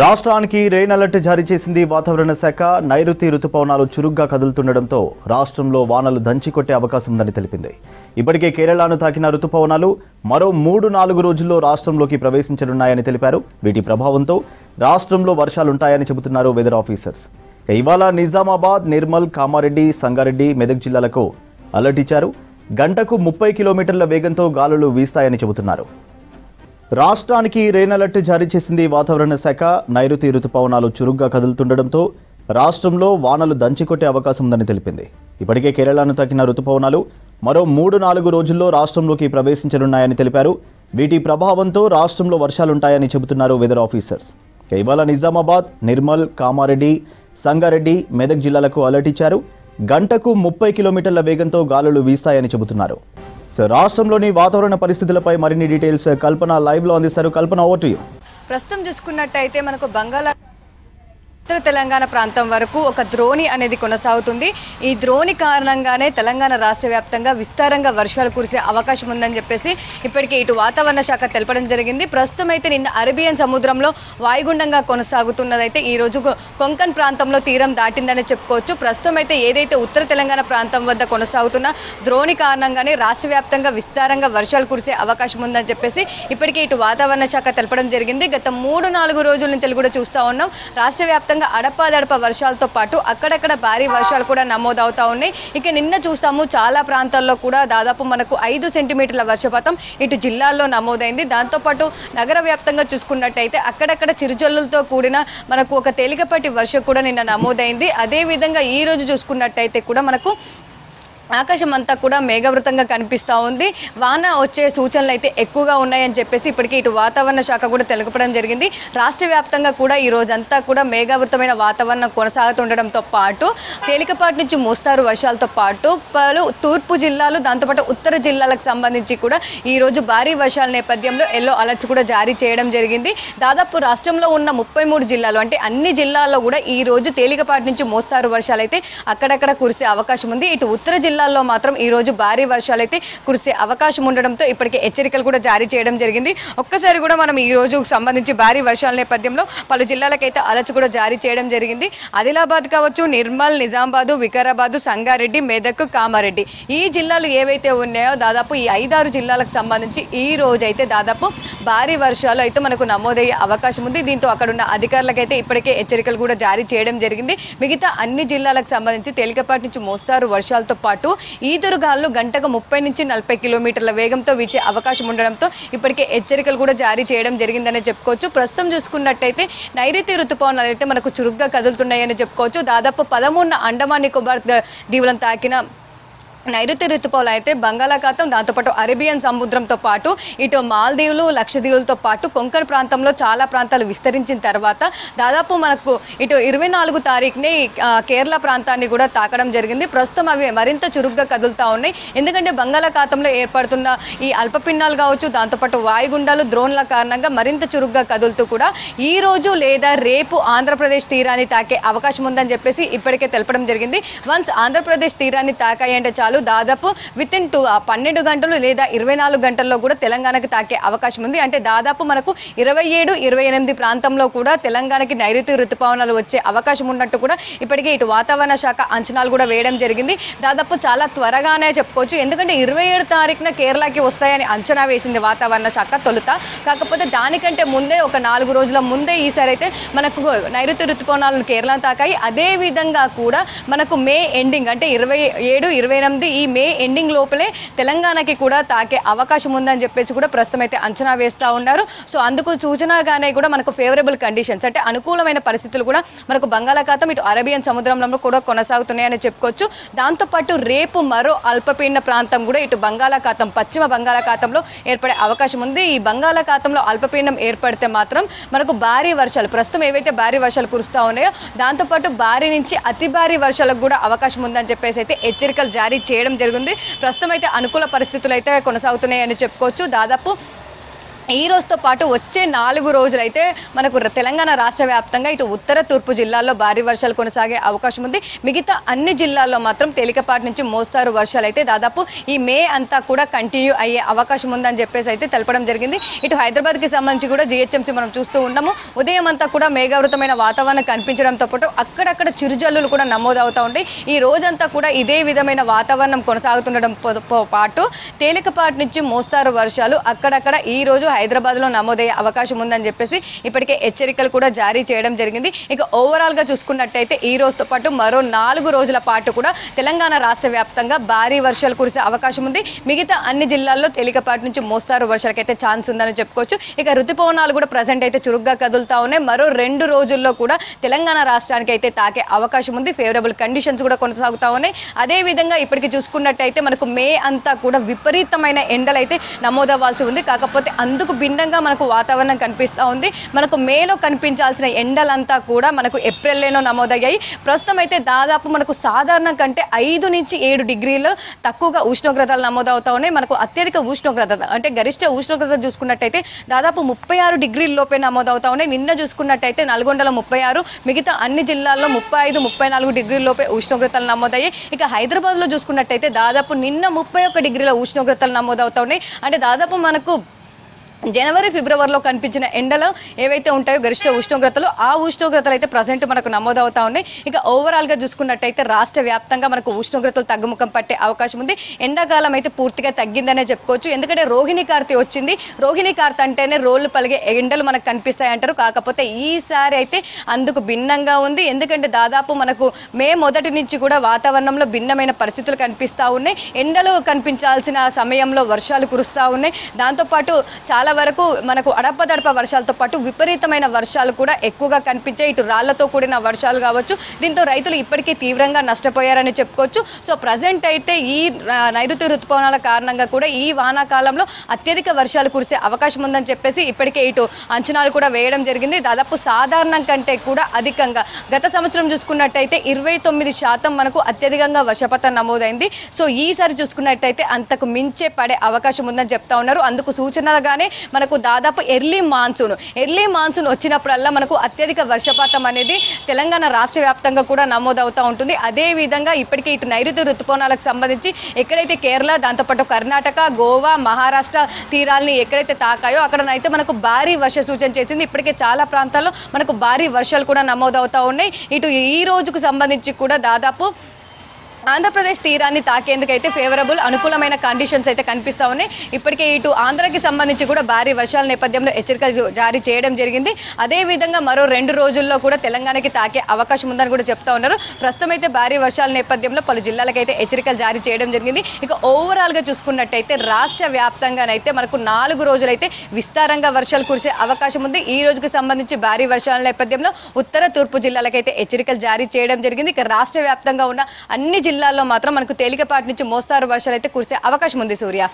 రాష్ట్రానికి rain alert జారీ చేసింది వాతావరణ శాఖ. నైరుతి రుతుపవనాలు చురుగ్గా కదులుతుండటంతో రాష్ట్రంలో వానలు దంచికొట్టే అవకాశం ఉందని తెలిపింది. ఇప్పటికే కేరళను తాకిన రుతుపవనాలు మరో 3-4 రోజుల్లో రాష్ట్రంలోకి ప్రవేశించనున్నాయని తెలిపారు. వీటి ప్రభావంతో రాష్ట్రంలో వర్షాలుంటాయని చెబుతున్నారు వెదర్ ఆఫీసర్స్. ఇవాళ నిజామాబాద్, నిర్మల్, కామారెడ్డి, సంగారెడ్డి, మెదక్ జిల్లాలకు అలర్ట్ ఇచ్చారు. గంటకు 30 కిలోమీటర్ల వేగంతో గాలులు వీస్తాయని చెబుతున్నారు. రాష్ట్రానికి రెయిన్ అలర్ట్ జారీ చేసింది వాతావరణ శాఖ. నైరుతి రుతుపవనాలు చురుగ్గా కదులుతుండటంతో రాష్ట్రంలో వానలు దంచికొట్టే అవకాశం ఉందని తెలిపింది. ఇప్పటికే కేరళను తాకిన రుతుపవనాలు మరో 3-4 రోజుల్లో రాష్ట్రంలోకి ప్రవేశించనున్నాయని తెలిపారు. వీటి ప్రభావంతో రాష్ట్రంలో వర్షాలుంటాయని చెబుతున్నారు వెదర్ ఆఫీసర్స్. ఇవాళ నిజామాబాద్, నిర్మల్, కామారెడ్డి, సంగారెడ్డి, మెదక్ జిల్లాలకు అలర్ట్ ఇచ్చారు. గంటకు 30 కిలోమీటర్ల వేగంతో గాలులు వీస్తాయని చెబుతున్నారు. రాష్ట్రంలోని వాతావరణ పరిస్థితులపై మరిన్ని డీటెయిల్స్ కల్పన లైవ్లో అందిస్తారు. కల్పన, ఓవర్ టు యు. ప్రస్తుతం చూసుకున్నట్టయితే మనకు ఉత్తర తెలంగాణ ప్రాంతం వరకు ఒక ద్రోణి అనేది కొనసాగుతుంది. ఈ ద్రోణి కారణంగానే తెలంగాణ రాష్ట్ర వ్యాప్తంగా విస్తారంగా వర్షాలు కురిసే అవకాశం ఉందని చెప్పేసి ఇప్పటికే ఇటు వాతావరణ శాఖ తెలపడం జరిగింది. ప్రస్తుతం అయితే నిన్న అరేబియన్ సముద్రంలో వాయుగుండంగా కొనసాగుతున్నదైతే ఈ రోజు కొంకణ్ ప్రాంతంలో తీరం దాటిందని చెప్పుకోవచ్చు. ప్రస్తుతం అయితే ఏదైతే ఉత్తర తెలంగాణ ప్రాంతం వద్ద కొనసాగుతున్న ద్రోణి కారణంగానే రాష్ట్ర వ్యాప్తంగా విస్తారంగా వర్షాలు కురిసే అవకాశం ఉందని చెప్పేసి ఇప్పటికే ఇటు వాతావరణ శాఖ తెలపడం జరిగింది. గత 3-4 రోజుల నుంచి కూడా చూస్తూ ఉన్నాం. రాష్ట్ర వ్యాప్తంగా అడపాదడప వర్షాలతో పాటు అక్కడక్కడ భారీ వర్షాలు కూడా నమోదవుతా ఉన్నాయి. ఇక నిన్న చూసాము చాలా ప్రాంతాల్లో కూడా దాదాపు మనకు 5 సెంటీమీటర్ల వర్షపాతం ఇటు జిల్లాల్లో నమోదైంది. దాంతోపాటు నగర వ్యాప్తంగా చూసుకున్నట్టయితే అక్కడక్కడ చిరుజల్లులతో కూడిన మనకు ఒక తేలికపాటి వర్షం కూడా నిన్న నమోదైంది. అదేవిధంగా ఈ రోజు చూసుకున్నట్టయితే కూడా మనకు ఆకాశం అంతా కూడా మేఘవృతంగా కనిపిస్తూ ఉంది. వాన వచ్చే సూచనలు అయితే ఎక్కువగా ఉన్నాయని చెప్పేసి ఇప్పటికీ ఇటు వాతావరణ శాఖ కూడా తెలపడం జరిగింది. రాష్ట్ర వ్యాప్తంగా కూడా ఈ రోజంతా కూడా మేఘావృతమైన వాతావరణం కొనసాగుతుండడంతో పాటు తేలికపాటి నుంచి మోస్తారు వర్షాలతో పాటు పలు తూర్పు జిల్లాలు, దాంతోపాటు ఉత్తర జిల్లాలకు సంబంధించి కూడా ఈరోజు భారీ వర్షాల నేపథ్యంలో ఎల్లో అలర్ట్స్ కూడా జారీ చేయడం జరిగింది. దాదాపు రాష్ట్రంలో ఉన్న 33 జిల్లాలు అంటే అన్ని జిల్లాల్లో కూడా ఈ రోజు తేలికపాటి నుంచి మోస్తారు వర్షాలు అయితే అక్కడక్కడ కురిసే అవకాశం ఉంది. ఇటు ఉత్తర జిల్లాల్లో మాత్రం ఈ రోజు భారీ వర్షాలు అయితే కురిసే అవకాశం ఉండడంతో ఇప్పటికే హెచ్చరికలు కూడా జారీ చేయడం జరిగింది. ఒక్కసారి కూడా మనం ఈ రోజు సంబంధించి భారీ వర్షాల నేపథ్యంలో పలు జిల్లాలకైతే అలర్ట్స్ కూడా జారీ చేయడం జరిగింది. ఆదిలాబాద్ కావచ్చు, నిర్మల్, నిజామాబాద్, వికారాబాద్, సంగారెడ్డి, మెదక్, కామారెడ్డి ఈ జిల్లాలు ఏవైతే ఉన్నాయో దాదాపు ఈ 5-6 జిల్లాలకు సంబంధించి ఈ రోజు అయితే దాదాపు భారీ వర్షాలు అయితే మనకు నమోదయ్యే అవకాశం ఉంది. దీంతో అక్కడున్న అధికారులకైతే ఇప్పటికే హెచ్చరికలు కూడా జారీ చేయడం జరిగింది. మిగతా అన్ని జిల్లాలకు సంబంధించి తేలికపాటి నుంచి మోస్తారు వర్షాలతో పాటు ఈదురుగాలు గంటకు 30-40 కిలోమీటర్ల వేగంతో వీచే అవకాశం ఉండడంతో ఇప్పటికే హెచ్చరికలు కూడా జారీ చేయడం జరిగిందనే చెప్పుకోవచ్చు. ప్రస్తుతం చూసుకున్నట్టయితే నైరుతి రుతుపవనాలు అయితే మనకు చురుగ్గా కదులుతున్నాయని చెప్పుకోవచ్చు. దాదాపు 13 అండమాన్ నికోబార్ దీవులను తాకిన నైరుతి రుతుపవనాలు అయితే బంగాళాఖాతం, దాంతోపాటు అరేబియన్ సముద్రంతో పాటు ఇటు మాల్దీవులు, లక్షద్వీపులతో పాటు కొంకణ్ ప్రాంతంలో చాలా ప్రాంతాలు విస్తరించిన తర్వాత దాదాపు మనకు ఇటు 24 తారీఖునే కేరళ ప్రాంతాన్ని కూడా తాకడం జరిగింది. ప్రస్తుతం అవి మరింత చురుగ్గా కదులుతూ ఉన్నాయి. ఎందుకంటే బంగాళాఖాతంలో ఏర్పడుతున్న ఈ అల్పపీడనాలు కావచ్చు, దాంతోపాటు వాయుగుండాలు, ద్రోణుల కారణంగా మరింత చురుగ్గా కదులుతూ కూడా ఈ రోజు లేదా రేపు ఆంధ్రప్రదేశ్ తీరాన్ని తాకే అవకాశం ఉందని చెప్పేసి ఇప్పటికే తెలపడం జరిగింది. వన్స్ ఆంధ్రప్రదేశ్ తీరాన్ని తాకాయంటే చాలు దాదాపు వితిన్ 12 గంటలు లేదా 24 గంటల్లో కూడా తెలంగాణకి తాకే అవకాశం ఉంది. అంటే దాదాపు మనకు 27-28 ప్రాంతంలో కూడా తెలంగాణకి నైరుతి రుతుపవనాలు వచ్చే అవకాశం ఉన్నట్టు కూడా ఇప్పటికే ఇటు వాతావరణ శాఖ అంచనాలు కూడా వేయడం జరిగింది. దాదాపు చాలా త్వరగానే చెప్పుకోవచ్చు. ఎందుకంటే 27 తారీఖున కేరళకి వస్తాయని అంచనా వేసింది వాతావరణ శాఖ తొలుత. కాకపోతే దానికంటే ముందే ఒక 4 రోజుల ముందే ఈసారి అయితే మనకు నైరుతి రుతుపవనాలను కేరళ తాకాయి. అదే విధంగా కూడా మనకు మే ఎండింగ్ అంటే 27-28 ఈ మే ఎండింగ్ లోపలే తెలంగాణకి కూడా తాకే అవకాశం ఉందని చెప్పేసి కూడా ప్రస్తుతం అయితే అంచనా వేస్తూ ఉన్నారు. సో అందుకు సూచనగానే కూడా మనకు ఫేవరబుల్ కండిషన్స్ అంటే అనుకూలమైన పరిస్థితులు కూడా మనకు బంగాళాఖాతం ఇటు అరేబియన్ సముద్రంలో కూడా కొనసాగుతున్నాయని చెప్పుకోవచ్చు. దాంతోపాటు రేపు మరో అల్పపీడన ప్రాంతం కూడా ఇటు బంగాళాఖాతం, పశ్చిమ బంగాళాఖాతంలో ఏర్పడే అవకాశం ఉంది. ఈ బంగాళాఖాతంలో అల్పపీడనం ఏర్పడితే మాత్రం మనకు భారీ వర్షాలు, ప్రస్తుతం ఏవైతే భారీ వర్షాలు కురుస్తూ ఉన్నాయో దాంతోపాటు భారీ నుంచి అతి భారీ వర్షాలకు కూడా అవకాశం ఉందని చెప్పేసి అయితే హెచ్చరికలు జారీ చేయడం జరిగింది. ప్రస్తుతం అయితే అనుకూల పరిస్థితులు అయితే కొనసాగుతున్నాయని చెప్పుకోవచ్చు. దాదాపు ఈ రోజుతో పాటు వచ్చే 4 రోజులైతే మనకు తెలంగాణ రాష్ట్ర వ్యాప్తంగా ఇటు ఉత్తర తూర్పు జిల్లాల్లో భారీ వర్షాలు కొనసాగే అవకాశం ఉంది. మిగతా అన్ని జిల్లాల్లో మాత్రం తేలికపాటి నుంచి మోస్తారు వర్షాలు అయితే దాదాపు ఈ మే అంతా కూడా కంటిన్యూ అయ్యే అవకాశం ఉందని చెప్పేసి అయితే తెలపడం జరిగింది. ఇటు హైదరాబాద్కి సంబంధించి కూడా జిహెచ్ఎంసీ మనం చూస్తూ ఉన్నాము. ఉదయం అంతా కూడా మేఘావృతమైన వాతావరణం కనిపించడంతో పాటు అక్కడక్కడ చిరుజల్లులు కూడా నమోదవుతూ ఉంటాయి. ఈ రోజంతా కూడా ఇదే విధమైన వాతావరణం కొనసాగుతుండడంతో పాటు తేలికపాటి నుంచి మోస్తారు వర్షాలు అక్కడక్కడ ఈ రోజు హైదరాబాద్లో నమోదయ్యే అవకాశం ఉందని చెప్పేసి ఇప్పటికే హెచ్చరికలు కూడా జారీ చేయడం జరిగింది. ఇక ఓవరాల్గా చూసుకున్నట్టయితే ఈ రోజుతో పాటు మరో 4 రోజుల పాటు కూడా తెలంగాణ రాష్ట్ర వ్యాప్తంగా భారీ వర్షాలు కురిసే అవకాశం ఉంది. మిగతా అన్ని జిల్లాల్లో తేలికపాటి నుంచి మోస్తారు వర్షాలకైతే ఛాన్స్ ఉందని చెప్పుకోవచ్చు. ఇక ఋతుపవనాలు కూడా ప్రజెంట్ అయితే చురుగ్గా కదులుతా ఉన్నాయి. మరో 2 రోజుల్లో కూడా తెలంగాణ రాష్ట్రానికి అయితే తాకే అవకాశం ఉంది. ఫేవరబుల్ కండిషన్స్ కూడా కొనసాగుతా ఉన్నాయి. అదేవిధంగా ఇప్పటికి చూసుకున్నట్టయితే మనకు మే అంతా కూడా విపరీతమైన ఎండలు అయితే నమోదవ్వాల్సి ఉంది. కాకపోతే అందుకు భిన్నంగా మనకు వాతావరణం కనిపిస్తూ ఉంది. మనకు మేలో కనిపించాల్సిన ఎండలంతా కూడా మనకు ఏప్రిల్లోనో నమోదయ్యాయి. ప్రస్తుతం అయితే దాదాపు మనకు సాధారణం కంటే 5 నుంచి 7 డిగ్రీలు తక్కువగా ఉష్ణోగ్రతలు నమోదవుతా ఉన్నాయి. మనకు అత్యధిక ఉష్ణోగ్రత అంటే గరిష్ట ఉష్ణోగ్రత చూసుకున్నట్టయితే దాదాపు 36 డిగ్రీల లోపే నమోదవుతా ఉన్నాయి. నిన్న చూసుకున్నట్టయితే నల్గొండలో 36, మిగతా అన్ని జిల్లాల్లో 35, 34 డిగ్రీల లోపే ఉష్ణోగ్రతలు నమోదయ్యాయి. ఇక హైదరాబాద్లో చూసుకున్నట్టయితే దాదాపు నిన్న 31 డిగ్రీల ఉష్ణోగ్రతలు నమోదవుతా ఉన్నాయి. అంటే దాదాపు మనకు జనవరి ఫిబ్రవరిలో కనిపించిన ఎండలు ఏవైతే ఉంటాయో గరిష్ట ఉష్ణోగ్రతలు ఆ ఉష్ణోగ్రతలు అయితే ప్రజెంట్ మనకు నమోదవుతా ఉన్నాయి. ఇక ఓవరాల్గా చూసుకున్నట్టయితే రాష్ట్ర వ్యాప్తంగా మనకు ఉష్ణోగ్రతలు తగ్గుముఖం పట్టే అవకాశం ఉంది. ఎండాకాలం అయితే పూర్తిగా తగ్గిందనే చెప్పుకోవచ్చు. ఎందుకంటే రోహిణి కార్తె వచ్చింది. రోహిణి కార్తె అంటేనే రోళ్లు పలిగే ఎండలు మనకు కనిపిస్తాయి అంటారు. కాకపోతే ఈసారి అయితే అందుకు భిన్నంగా ఉంది. ఎందుకంటే దాదాపు మనకు మే మొదటి నుంచి కూడా వాతావరణంలో భిన్నమైన పరిస్థితులు కనిపిస్తూ ఉన్నాయి. ఎండలు కనిపించాల్సిన సమయంలో వర్షాలు కురుస్తూ ఉన్నాయి. దాంతోపాటు చాలా వరకు మనకు అడపదడప వర్షాలతో పాటు విపరీతమైన వర్షాలు కూడా ఎక్కువగా కనిపించాయి. ఇటు రాళ్లతో కూడిన వర్షాలు కావచ్చు. దీంతో రైతులు ఇప్పటికీ తీవ్రంగా నష్టపోయారని చెప్పుకోవచ్చు. సో ప్రజెంట్ అయితే ఈ నైరుతి ఋతుపవనాల కారణంగా కూడా ఈ వానాకాలంలో అత్యధిక వర్షాలు కురిసే అవకాశం ఉందని చెప్పేసి ఇప్పటికే ఇటు అంచనాలు కూడా వేయడం జరిగింది. దాదాపు సాధారణం కంటే కూడా అధికంగా గత సంవత్సరం చూసుకున్నట్టయితే 29% మనకు అత్యధికంగా వర్షపాతం నమోదైంది. సో ఈసారి చూసుకున్నట్టయితే అంతకు మించే పడే అవకాశం ఉందని చెప్తా ఉన్నారు. అందుకు సూచనలుగానే మనకు దాదాపు ఎర్లీ మాన్సూన్ వచ్చినప్పుడల్లా మనకు అత్యధిక వర్షపాతం అనేది తెలంగాణ రాష్ట్ర వ్యాప్తంగా కూడా నమోదవుతూ ఉంటుంది. అదేవిధంగా ఇప్పటికే ఇటు నైరుతి ఋతుపవనాలకు సంబంధించి ఎక్కడైతే కేరళ, దాంతోపాటు కర్ణాటక, గోవా, మహారాష్ట్ర తీరాలని ఎక్కడైతే తాకాయో అక్కడనైతే మనకు భారీ వర్ష సూచన చేసింది. ఇప్పటికే చాలా ప్రాంతాల్లో మనకు భారీ వర్షాలు కూడా నమోదవుతూ ఉన్నాయి. ఇటు ఈ రోజుకు సంబంధించి కూడా దాదాపు ఆంధ్రప్రదేశ్ తీరాన్ని తాకేందుకైతే ఫేవరబుల్ అనుకూలమైన కండిషన్స్ అయితే కనిపిస్తూ ఉన్నాయి. ఇప్పటికే ఇటు ఆంధ్రాకి సంబంధించి కూడా భారీ వర్షాల నేపథ్యంలో హెచ్చరికలు జారీ చేయడం జరిగింది. అదేవిధంగా మరో 2 రోజుల్లో కూడా తెలంగాణకి తాకే అవకాశం ఉందని కూడా చెప్తా ఉన్నారు. ప్రస్తుతం అయితే భారీ వర్షాల నేపథ్యంలో పలు జిల్లాలకైతే హెచ్చరికలు జారీ చేయడం జరిగింది. ఇక ఓవరాల్గా చూసుకున్నట్టయితే రాష్ట్ర వ్యాప్తంగానైతే మనకు 4 రోజులైతే విస్తారంగా వర్షాలు కురిసే అవకాశం ఉంది. ఈ రోజుకు సంబంధించి భారీ వర్షాల నేపథ్యంలో ఉత్తర తూర్పు జిల్లాలకైతే హెచ్చరికలు జారీ చేయడం జరిగింది. ఇక రాష్ట్ర వ్యాప్తంగా ఉన్న అన్ని జిల్లాల్లో మాత్రం మనకు తేలికపాటి నుంచి మోస్తారు వర్షాలు అయితే కురిసే అవకాశం ఉంది. సూర్య.